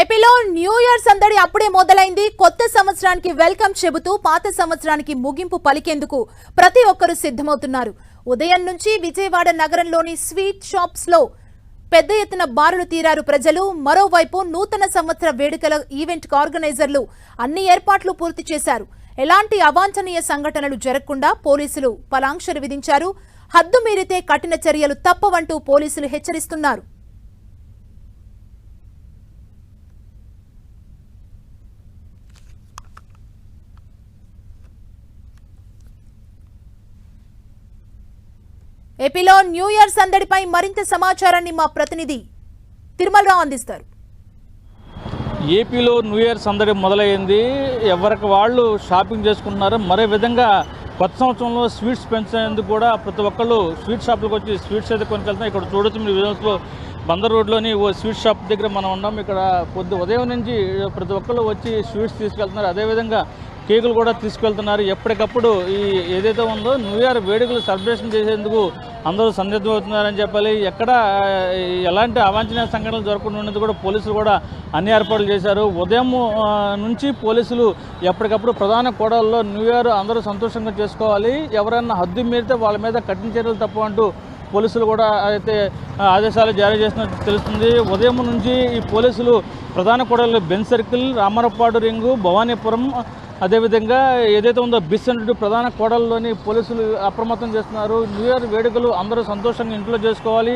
ఏపీలో new year సందడి అప్పుడే మొదలైంది. కొత్త సంవత్సరానికి వెల్కమ్ చెబుతూ పాత సంవత్సరానికి ముగింపు పలికేందుకు ప్రతి ఒక్కరూ సిద్ధమవుతున్నారు. ఉదయం నుంచి విజయవాడ నగరంలోని స్వీట్ షాప్స్ లో పెద్ద ఎత్తున బారులు తీరారు ప్రజలు. మరోవైపు నూతన సంవత్సర వేడుకల ఈవెంట్ ఆర్గనైజర్లు అన్ని ఏర్పాట్లు పూర్తి చేశారు. ఎలాంటి అవాంఛనీయ సంఘటనలు జరగకుండా పోలీసులు పలాంక్షలు విధించారు. హద్దు మీరితే కఠిన చర్యలు తప్పవంటూ పోలీసులు హెచ్చరిస్తున్నారు. ఏపీలో న్యూ ఇయర్ సందడిపై మరింత సమాచారాన్ని మా ప్రతినిధి తిరుమలరావు అందిస్తారు. ఏపీలో న్యూ ఇయర్ సందడి మొదలైంది. ఎవరికి వాళ్ళు షాపింగ్ చేసుకుంటున్నారు. మరే విధంగా కొత్త సంవత్సరంలో స్వీట్స్ పెంచేందుకు కూడా ప్రతి ఒక్కళ్ళు స్వీట్ షాపులకు వచ్చి స్వీట్స్ అయితే కొనుకెళ్తాం. ఇక్కడ చూడొచ్చు మీ విజువల్స్లో బందర్ రోడ్లోని ఓ స్వీట్ షాప్ దగ్గర మనం ఉన్నాం. ఇక్కడ ఉదయం నుంచి ప్రతి ఒక్కళ్ళు వచ్చి స్వీట్స్ తీసుకెళ్తున్నారు. అదేవిధంగా కేకులు కూడా తీసుకెళ్తున్నారు. ఎప్పటికప్పుడు ఈ ఏదైతే ఉందో న్యూ ఇయర్ వేడుకలు సెలబ్రేషన్ చేసేందుకు అందరూ సన్నద్ధమవుతున్నారని చెప్పాలి. ఎక్కడ ఎలాంటి అవాంఛనీయ సంఘటనలు జరగకుండా ఉండేది కూడా పోలీసులు కూడా అన్ని ఏర్పాట్లు చేశారు. ఉదయం నుంచి పోలీసులు ఎప్పటికప్పుడు ప్రధాన కూడళ్లలో న్యూ ఇయర్ అందరూ సంతోషంగా చేసుకోవాలి, ఎవరైనా హద్దు మీరితే వాళ్ళ మీద కఠిన చర్యలు తప్పవంటూ పోలీసులు కూడా అయితే ఆదేశాలు జారీ చేసినట్టు తెలుస్తుంది. ఉదయం నుంచి ఈ పోలీసులు ప్రధాన కూడళ్లు Benz circle, Ramarapadu ring, Bhavanipuram, అదేవిధంగా ఏదైతే ఉందో బిస్సెంట్ ప్రధాన కోడల్లోని పోలీసులు అప్రమత్తం చేస్తున్నారు. న్యూ ఇయర్ వేడుకలు అందరూ సంతోషంగా ఇంట్లో చేసుకోవాలి.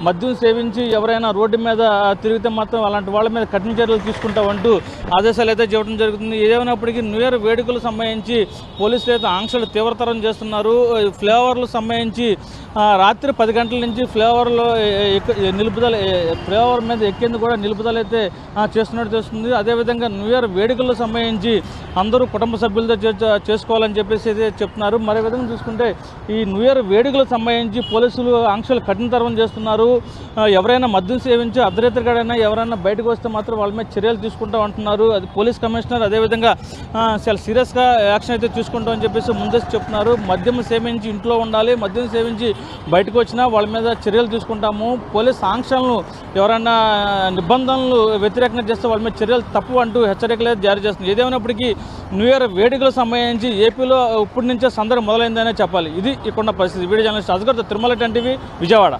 మద్యం సేవించి ఎవరైనా రోడ్డు మీద తిరిగితే మాత్రం అలాంటి వాళ్ళ మీద కఠిన చర్యలు తీసుకుంటామంటూ ఆదేశాలు అయితే చెప్పడం జరుగుతుంది. ఏదేమైనప్పటికీ న్యూ ఇయర్ వేడుకలకు సంబంధించి పోలీసులు అయితే ఆంక్షలు తీవ్రతరం చేస్తున్నారు. ఫ్లేవర్లు సంబంధించి రాత్రి 10 గంటల నుంచి ఫ్లేవర్లో నిలుపుదల ఫ్లేవర్ మీద ఎక్కేందుకు కూడా నిలుపుదల అయితే చేస్తున్నట్టు తెలుస్తుంది. అదేవిధంగా న్యూ ఇయర్ వేడుకలకు సంబంధించి అందరూ కుటుంబ సభ్యులతో చేసుకోవాలని చెప్పేసి అయితే చెప్తున్నారు. మరో విధంగా చూసుకుంటే ఈ న్యూ ఇయర్ వేడుకలకు సంబంధించి పోలీసులు ఆంక్షలు కఠినతరం చేస్తున్నారు. ఎవరైనా మద్యం సేవించి అర్ధరాత్రిగాడైనా ఎవరైనా బయటకు వస్తే మాత్రం వాళ్ళ మీద చర్యలు తీసుకుంటాం అంటున్నారు. అది పోలీస్ కమిషనర్ అదేవిధంగా చాలా సీరియస్గా యాక్షన్ అయితే తీసుకుంటామని చెప్పేసి ముందే చెప్తున్నారు. మద్యం సేవించి ఇంట్లో ఉండాలి, మద్యం సేవించి బయటకు వచ్చినా వాళ్ళ మీద చర్యలు తీసుకుంటాము. పోలీస్ ఆంక్షలను ఎవరైనా నిబంధనలు వ్యతిరేకంగా చేస్తే వాళ్ళ మీద చర్యలు తప్పు అంటూ హెచ్చరికలు జారీ చేస్తుంది. ఏదేమైనప్పటికీ న్యూ ఇయర్ వేడుకలకు సంబంధించి ఏపీలో ఇప్పటి నుంచే సందడి మొదలైందనే చెప్పాలి. ఇది ఇక్కడ పరిస్థితి. Video journalist Ajagar, Tirumala 10 TV, Vijayawada.